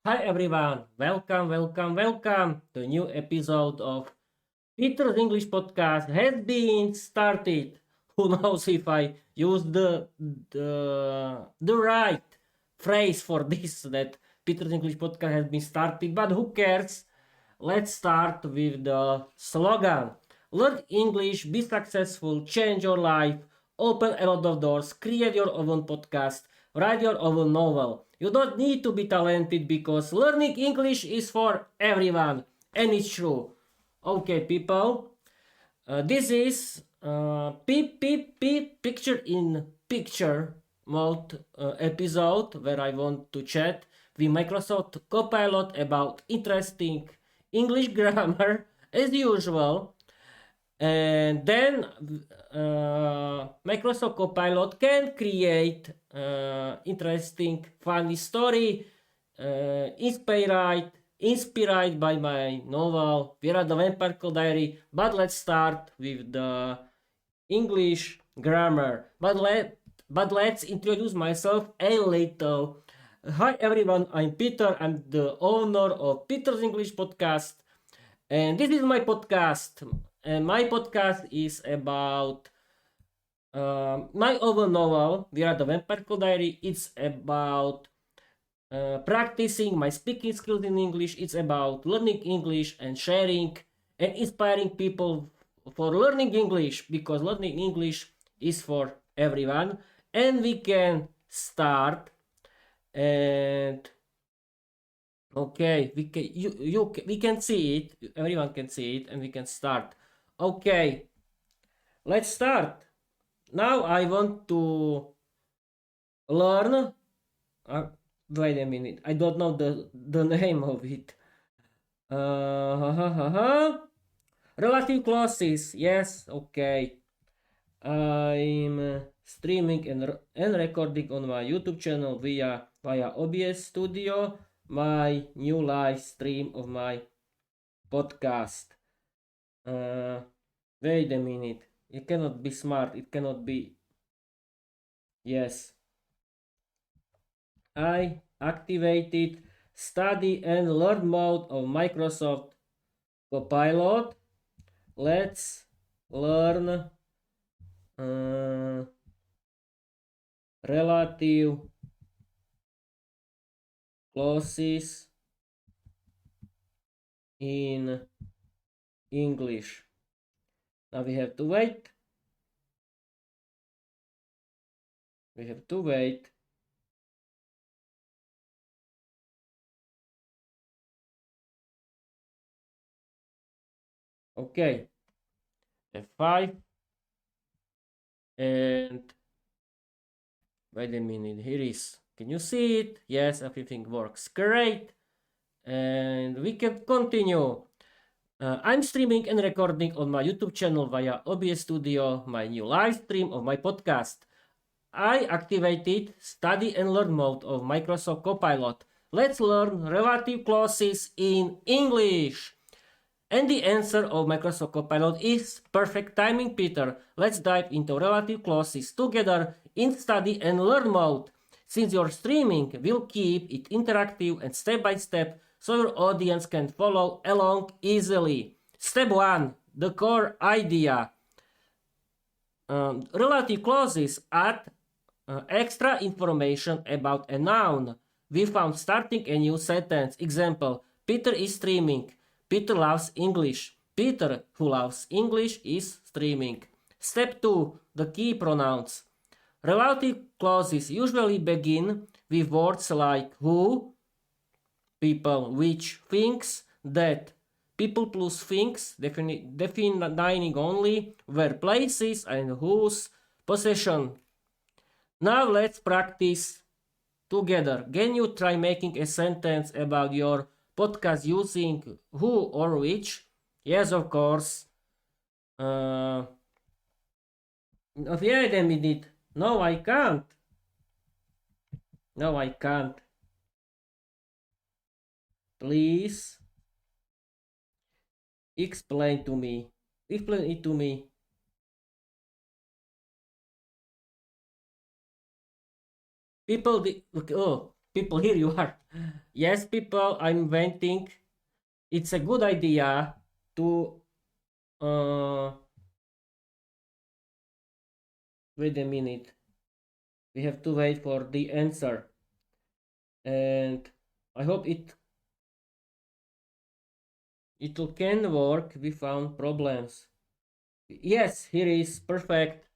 Hi everyone, welcome to a new episode of Peter's English podcast has been started. Who knows if I use the right phrase for this that Peter's English podcast has been started, but who cares? Let's start with the slogan. Learn English, be successful, change your life, open a lot of doors, create your own podcast, write your own novel. You don't need to be talented because learning English is for everyone. And it's true. Okay, people. This is picture in picture mode episode where I want to chat with Microsoft Copilot about interesting English grammar as usual. And then Microsoft Copilot can create interesting, funny story inspired by my novel Viera, the Vampire Diary. But let's start with the English grammar. But let's introduce myself a little. Hi everyone, I'm Peter. I'm the owner of Peter's English podcast, and this is my podcast. And my podcast is about my own novel, Viera, the Vampire Diary. It's about practicing my speaking skills in English. It's about learning English and sharing and inspiring people for learning English, because learning English is for everyone. And we can start. And okay, we can see it. Everyone can see it, and we can start. Okay, let's start. Now I want to learn. Wait a minute. I don't know the name of it. Relative clauses. Yes. Okay. I'm streaming and recording on my YouTube channel via OBS Studio, my new live stream of my podcast. Wait a minute. It cannot be smart. It cannot be. Yes. I activated study and learn mode of Microsoft Copilot. Let's learn relative clauses in English. Now we have to wait. We have to wait. Okay. F5. And wait a minute. Here is. Can you see it? Yes, everything works great. And we can continue. I'm streaming and recording on my YouTube channel via OBS Studio, my new live stream of my podcast. I activated study and learn mode of Microsoft Copilot. Let's learn relative clauses in English. And the answer of Microsoft Copilot is perfect timing, Peter. Let's dive into relative clauses together in study and learn mode. Since you're streaming, we'll keep it interactive and step by step so your audience can follow along easily. Step 1. The core idea. Relative clauses add extra information about a noun. We found starting a new sentence. Example, Peter is streaming. Peter loves English. Peter, who loves English, is streaming. Step 2. The key pronouns. Relative clauses usually begin with words like who, people, which, things, that. People plus things, defining only where, places, and whose, possession. Now let's practice together. Can you try making a sentence about your podcast using who or which? Yes, of course. Wait a minute. No, I can't. No, I can't. Please explain to me. Explain it to me. People people, here you are. Yes, people, I'm venting. It's a good idea to wait a minute. We have to wait for the answer, and I hope it can work. We found problems. Yes, here is perfect.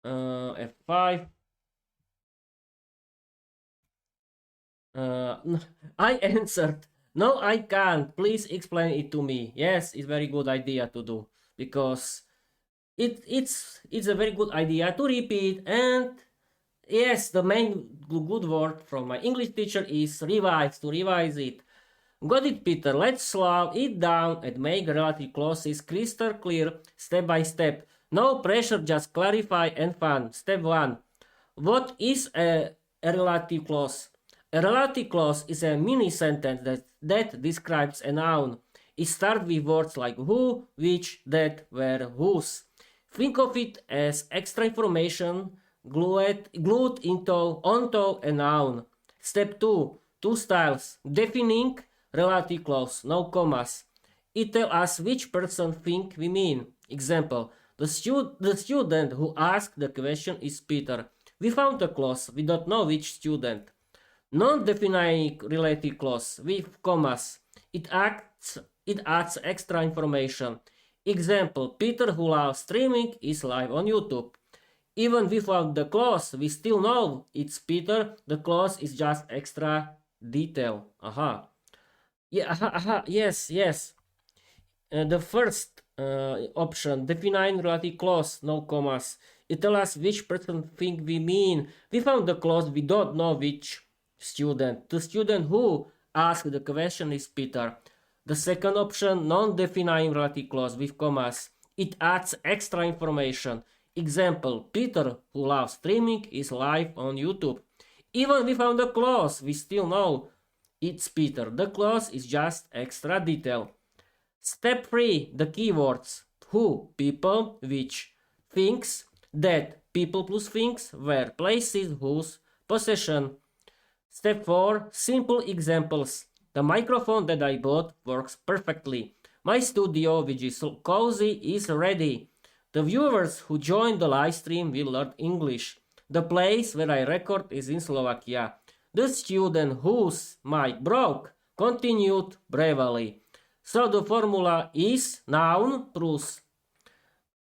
F5. I answered. No, I can't. Please explain it to me. Yes, it's very good idea to do, because it's a very good idea to repeat. And yes, the main good word from my English teacher is revise, to revise it. Got it, Peter. Let's slow it down and make relative clauses crystal clear step by step. No pressure, just clarify and fun. Step 1. What is a relative clause? A relative clause is a mini sentence that describes a noun. It starts with words like who, which, that, where, whose. Think of it as extra information glued onto a noun. Step 2. Two styles. Defining relative clause, no commas. It tells us which person think we mean. Example, the student who asked the question is Peter. We found a clause, we don't know which student. Non-defining relative clause with commas. It adds extra information. Example, Peter who loves streaming is live on YouTube. Even without the clause, we still know it's Peter. The clause is just extra detail. Aha. Yeah, yes. The first option, defining relative clause, no commas. It tells us which person think we mean. We found the clause, we don't know which student. The student who asked the question is Peter. The second option, non-defining relative clause with commas. It adds extra information. Example, Peter who loves streaming is live on YouTube. Even we found the clause, we still know it's Peter. The clause is just extra detail. Step 3, the keywords. Who, people, which, things, that, people plus things, where, places, whose, possession. Step 4, simple examples. The microphone that I bought works perfectly. My studio, which is so cozy, is ready. The viewers who join the live stream will learn English. The place where I record is in Slovakia. The student whose mic broke continued bravely. So the formula is noun plus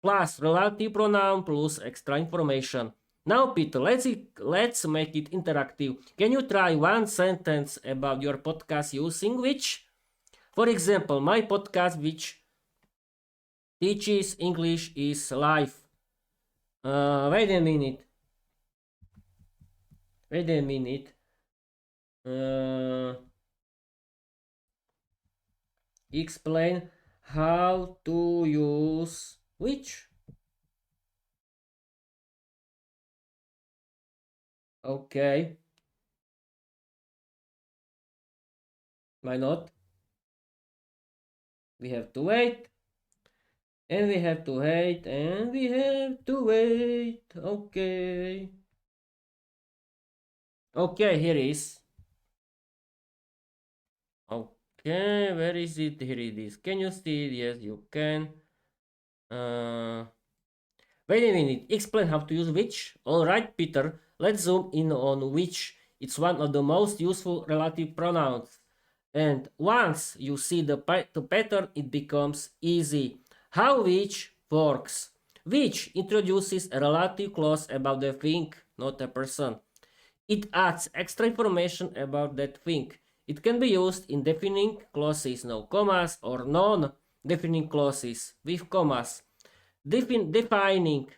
relative pronoun plus extra information. Now, Peter, let's make it interactive. Can you try one sentence about your podcast using which? For example, my podcast which teaches English is live. Wait a minute. Explain how to use which? Okay. Why not? We have to wait. And we have to wait. And we have to wait. Okay. Okay, here is. Okay, where is it? Here it is. Can you see it? Yes, you can. Wait a minute. Explain how to use which. Alright, Peter. Let's zoom in on which. It's one of the most useful relative pronouns. And once you see the pattern, it becomes easy. How which works. Which introduces a relative clause about the thing, not a person. It adds extra information about that thing. It can be used in defining clauses, no commas, or non-defining clauses with commas. Defining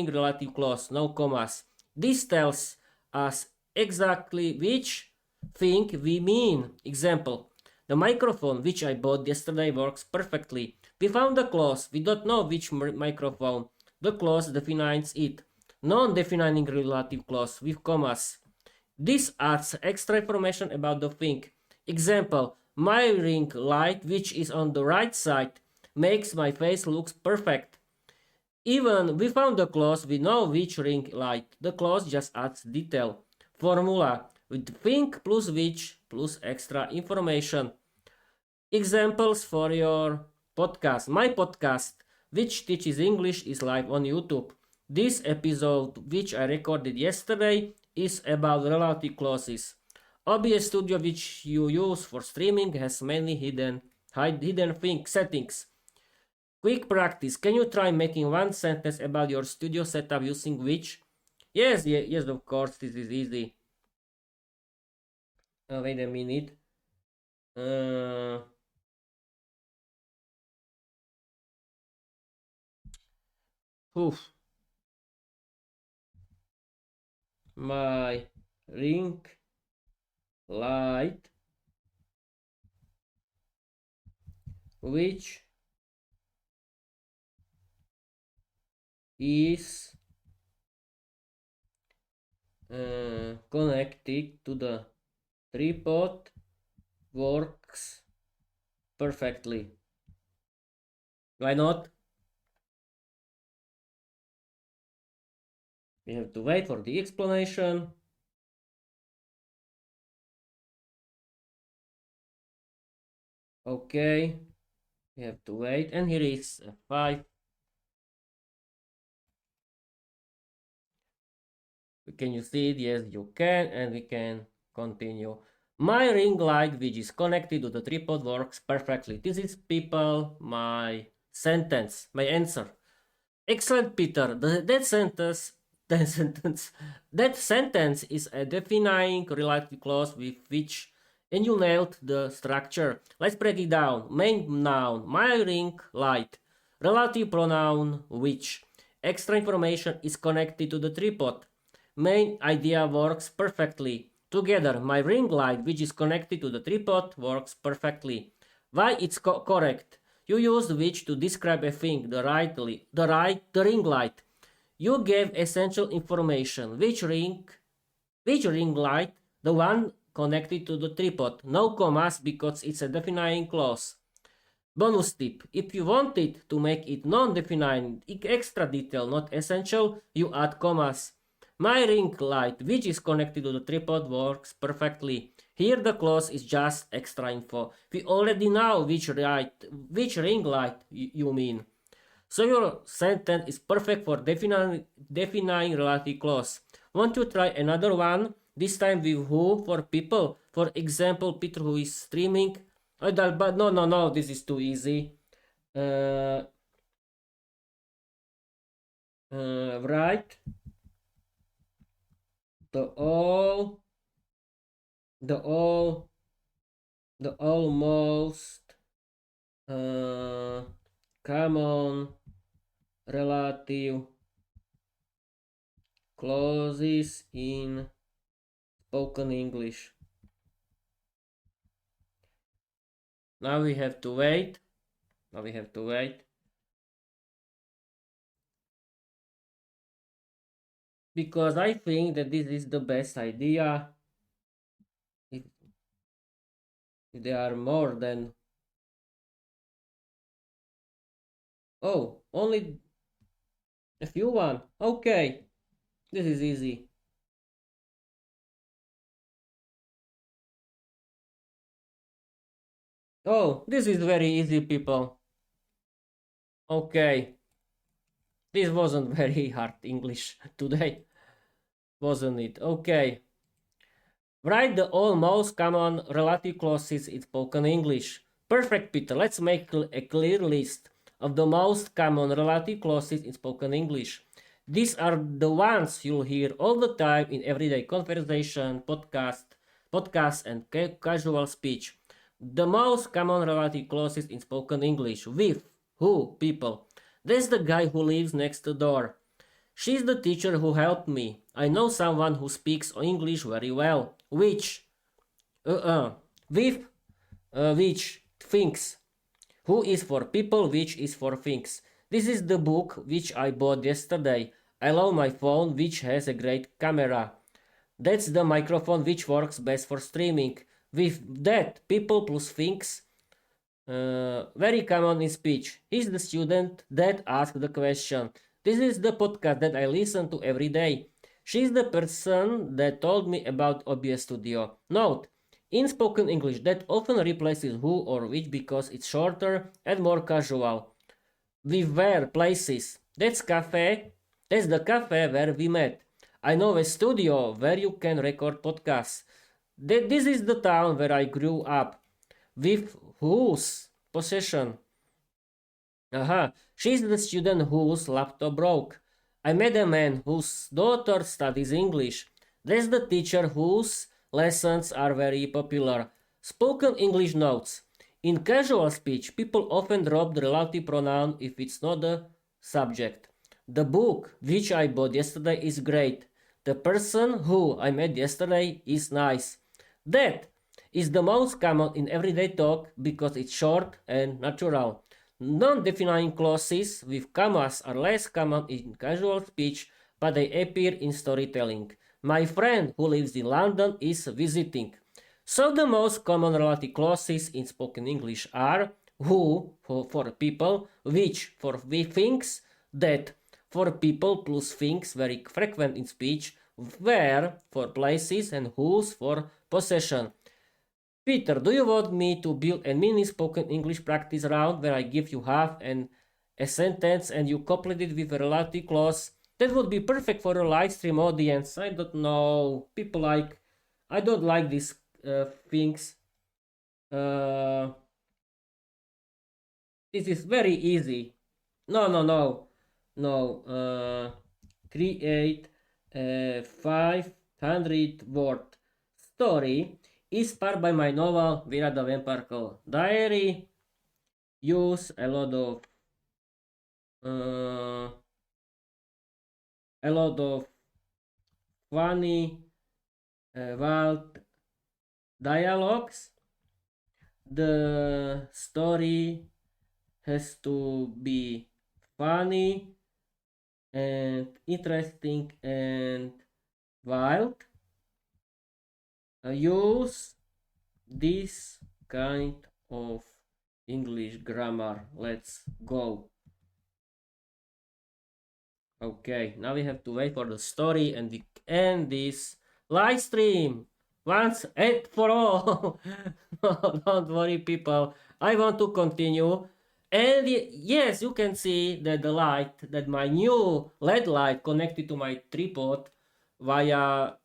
relative clause, no commas. This tells us exactly which thing we mean. Example, the microphone which I bought yesterday works perfectly. We found the clause, we don't know which microphone. The clause defines it. Non-defining relative clause with commas. This adds extra information about the thing. Example, my ring light, which is on the right side, makes my face look perfect. Even we found the clause, we know which ring light. The clause just adds detail. Formula. with think plus which plus extra information. Examples for your podcast. My podcast, which teaches English, is live on YouTube. This episode, which I recorded yesterday, is about relative clauses. OBS Studio, which you use for streaming, has many hidden settings. Quick practice. Can you try making one sentence about your studio setup using which? Yes, yes, of course, this is easy. Wait a minute. Oof. My ring light, which is connected to the tripod, works perfectly. Why not? We have to wait for the explanation. Okay, we have to wait, and here is 5. Can you see it? Yes, you can, and we can continue. My ring light, which is connected to the tripod, works perfectly. This is, people, my sentence, my answer. Excellent, Peter. That sentence is a defining relative clause with which, and you nailed the structure. Let's break it down. Main noun, my ring light. Relative pronoun, which. Extra information is connected to the tripod. Main idea works perfectly. Together, my ring light, which is connected to the tripod, works perfectly. Why it's correct? You used which to describe a thing, the ring light. You gave essential information. Which ring light? The one connected to the tripod. No commas because it's a defining clause. Bonus tip: if you wanted to make it non-defined, extra detail, not essential, you add commas. My ring light, which is connected to the tripod, works perfectly. Here the clause is just extra info. We already know which ring light you mean. So your sentence is perfect for defining relative clause. Want to try another one? This time with who for people. For example, Peter who is streaming. But no, this is too easy. Right. The all, the all, the almost common relative clauses in spoken English. Now we have to wait. Because I think that this is the best idea. If there are more than... Oh, only a few one. Okay, this is easy. Oh, this is very easy, people. Okay, this wasn't very hard English today, wasn't it? Okay. Write the almost common relative clauses in spoken English. Perfect, Peter. Let's make a clear list of the most common relative clauses in spoken English. These are the ones you'll hear all the time in everyday conversation, podcasts, and casual speech. The most common relative clauses in spoken English: with, who, people. That's the guy who lives next door. She's the teacher who helped me. I know someone who speaks English very well. Which? With, which, things. Who is for people, which is for things. This is the book which I bought yesterday. I love my phone, which has a great camera. That's the microphone which works best for streaming. With that, people plus things, very common in speech. He's the student that asked the question. This is the podcast that I listen to every day. She's the person that told me about OBS Studio. Note, in spoken English, that often replaces who or which because it's shorter and more casual. We were places. That's cafe. That's the cafe where we met. I know a studio where you can record podcasts. This is the town where I grew up. With whose possession? Aha, she's the student whose laptop broke. I met a man whose daughter studies English. There's the teacher whose lessons are very popular. Spoken English notes. In casual speech, people often drop the relative pronoun if it's not the subject. The book which I bought yesterday is great. The person who I met yesterday is nice. That is the most common in everyday talk because it's short and natural. Non-defining clauses with commas are less common in casual speech, but they appear in storytelling. My friend who lives in London is visiting. So the most common relative clauses in spoken English are who for people, which for things, that for people plus things very frequent in speech, where for places, and whose for possession. Peter, do you want me to build a mini spoken English practice round where I give you half and a sentence and you complete it with a relative clause? That would be perfect for a live stream audience. I don't know. People like. I don't like these things. This is very easy. No. Create a 500-word story inspired by my novel Viera the Vampire Diary. Use a lot of funny wild dialogues. The story has to be funny and interesting and wild. Use this kind of English grammar. Let's go. Okay, now we have to wait for the story and we end this live stream once and for all. Don't worry, people. I want to continue. And yes, you can see that the light, that my new LED light connected to my tripod via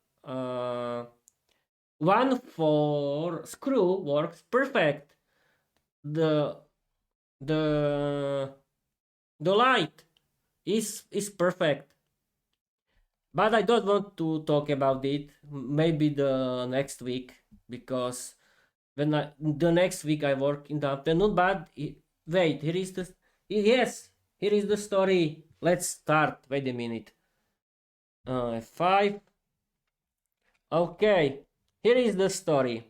one for screw works perfect. The light is perfect. But I don't want to talk about it. Maybe the next week, because the next week I work in the afternoon. But wait, here is the story. Let's start. Wait a minute. 5. Okay, here is the story.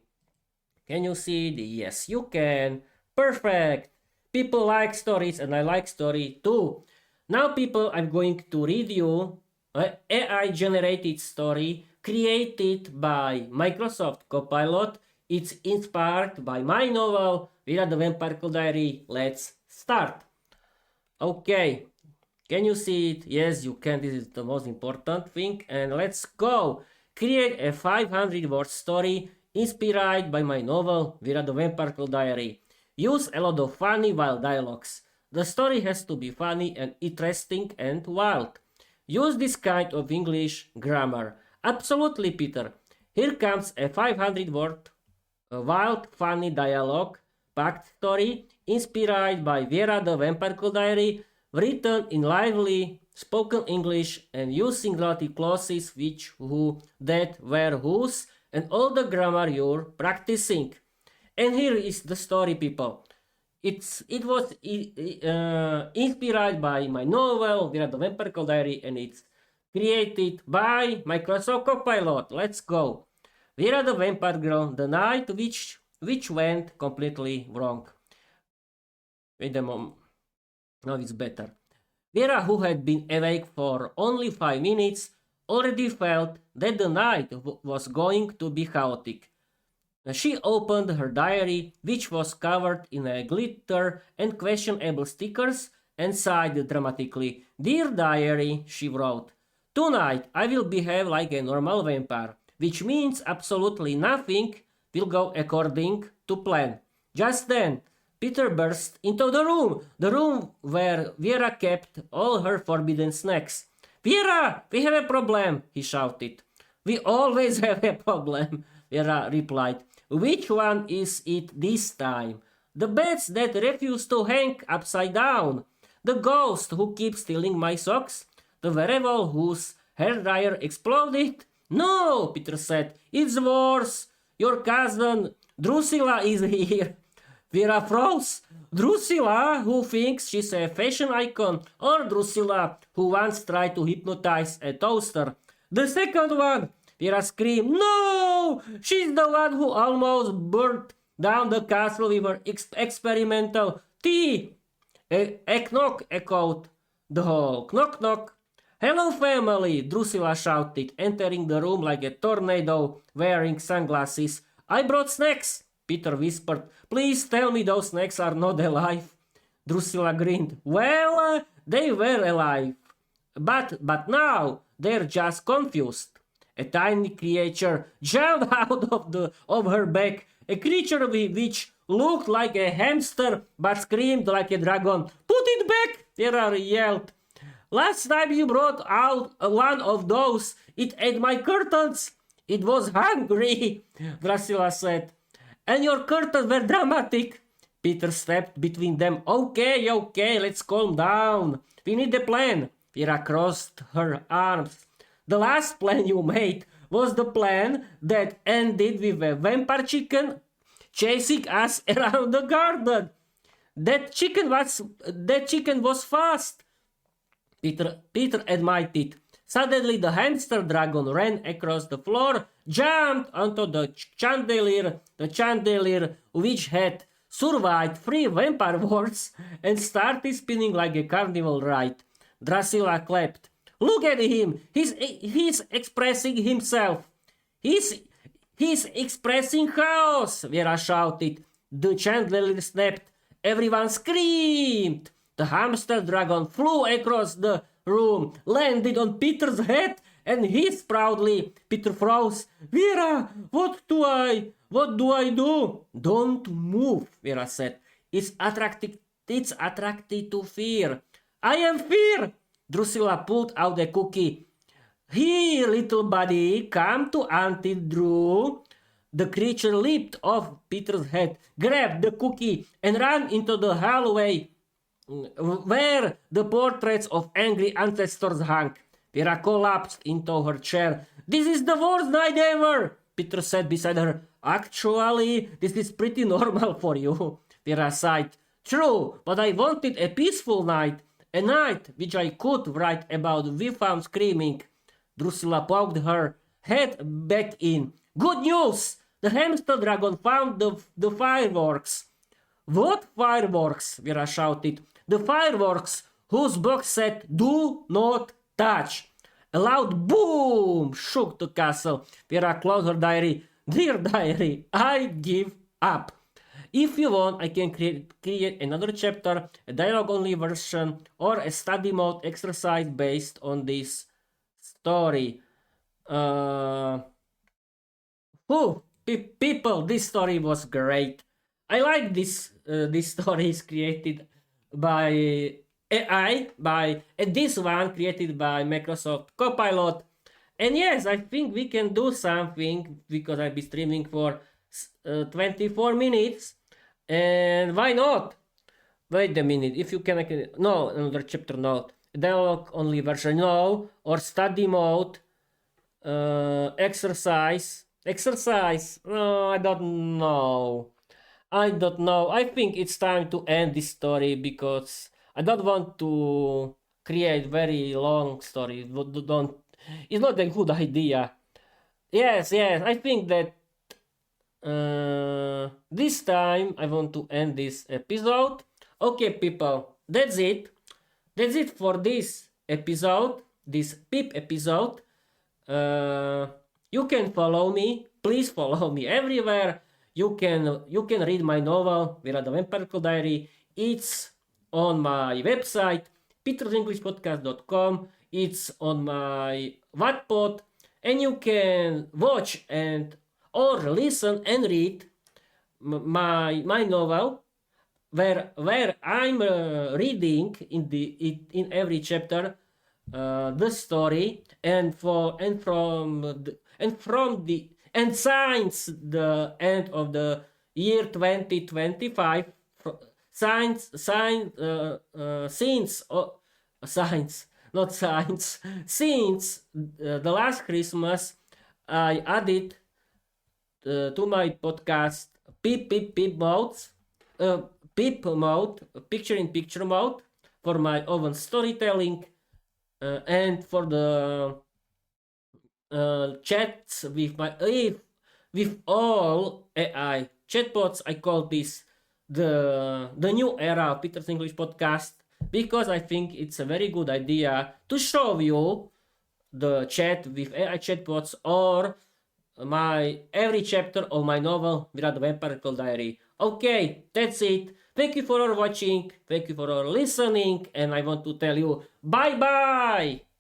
Can you see it? Yes, you can. Perfect. People like stories and I like story too. Now, people, I'm going to read you an AI-generated story created by Microsoft Copilot. It's inspired by my novel, Viera the Vampire Diary. Let's start. Okay, can you see it? Yes, you can. This is the most important thing. And let's go. Create a 500-word story inspired by my novel, Viera the Vampire Diary. Use a lot of funny wild dialogues. The story has to be funny and interesting and wild. Use this kind of English grammar. Absolutely, Peter. Here comes a 500-word wild, funny dialogue-packed story inspired by Viera the Vampire Diary, written in lively spoken English and using relative clauses which, who, that, where, whose, and all the grammar you're practicing. And here is the story, people. It was inspired by my novel, Viera the Vampire Diary, and it's created by Microsoft Copilot. Let's go. Viera the Vampire Girl, the night which went completely wrong. Wait a moment. Now it's better. Viera, who had been awake for only 5 minutes, already felt that the night was going to be chaotic. She opened her diary, which was covered in a glitter and questionable stickers, and sighed dramatically. "Dear diary," she wrote, Tonight I will behave like a normal vampire, which means absolutely nothing will go according to plan. Just then, Peter burst into the room where Viera kept all her forbidden snacks. Viera, we have a problem, he shouted. We always have a problem, Viera replied. Which one is it this time? The beds that refuse to hang upside down. The ghost who keeps stealing my socks? The werewolf whose hairdryer exploded? No, Peter said. It's worse. Your cousin Drusilla is here. Vera froze. Drusilla, who thinks she's a fashion icon, or Drusilla, who once tried to hypnotize a toaster. The second one, Vera screamed. No! She's the one who almost burnt down the castle with her experimental tea. A knock echoed the hall. Knock, knock. Hello, family, Drusilla shouted, entering the room like a tornado, wearing sunglasses. I brought snacks, Peter whispered. Please tell me those snacks are not alive. Drusilla grinned. Well, they were alive. But now they're just confused. A tiny creature jumped out of her back, a creature which looked like a hamster but screamed like a dragon. Put it back, Viera yelled. Last time you brought out one of those, it ate my curtains. It was hungry, Drusilla said. And your curtains were dramatic. Peter stepped between them. Okay, let's calm down. We need a plan. Viera crossed her arms. The last plan you made was the plan that ended with a vampire chicken chasing us around the garden. That chicken was fast. Peter admitted. Suddenly the hamster dragon ran across the floor, jumped onto the chandelier which had survived 3 vampire wars, and started spinning like a carnival ride. Drusilla clapped. Look at him! He's expressing himself. He's expressing chaos, Viera shouted. The chandelier snapped. Everyone screamed. The hamster dragon flew across the room, landed on Peter's head, and hissed proudly. Peter froze. Viera, what do I do? Don't move, Viera said. It's attracted to fear. I am fear. Drusilla pulled out a cookie. Here, little buddy, come to Auntie Drew. The creature leaped off Peter's head, grabbed the cookie, and ran into the hallway where the portraits of angry ancestors hung. Viera collapsed into her chair. This is the worst night ever, Peter said beside her. Actually, this is pretty normal for you, Viera sighed. True, but I wanted a peaceful night, a night which I could write about without screaming. Drusilla poked her head back in. Good news! The hamster dragon found the fireworks. What fireworks? Viera shouted. The fireworks whose box said, do not touch. A loud boom shook the castle. Viera closed her diary. Dear diary, I give up. If you want, I can create another chapter, a dialogue-only version, or a study mode exercise based on this story. People, this story was great. I like this stories created by AI, and this one created by Microsoft Copilot. And yes, I think we can do something because I'll be streaming for 24 minutes. And why not? Wait a minute, if you can, no, another chapter, no. Dialogue only version, no. Or study mode, exercise, no, I don't know. I think it's time to end this story because I don't want to create very long story. It's not a good idea. Yes, I think that this time I want to end this episode. Okay, people, that's it. That's it for this episode, this PIP episode. You can follow me. Please follow me everywhere. You can read my novel, Viera the Vampire Diary. It's on my website, petersenglishpodcast.com. It's on my Wattpad, and you can watch and or listen and read my novel, where I'm reading in every chapter the story, and since the end of the year 2025, since science not science since the last Christmas, I added to my podcast peep mode, uh, peep mode, picture in picture mode, for my own storytelling, and for the chats with all AI chatbots. I call this the new era of Peter's English podcast, because I think it's a very good idea to show you the chat with AI chatbots, or my every chapter of my novel Viera the Vampire Diary. Okay, that's it. Thank you for watching. Thank you for listening, and I want to tell you bye bye.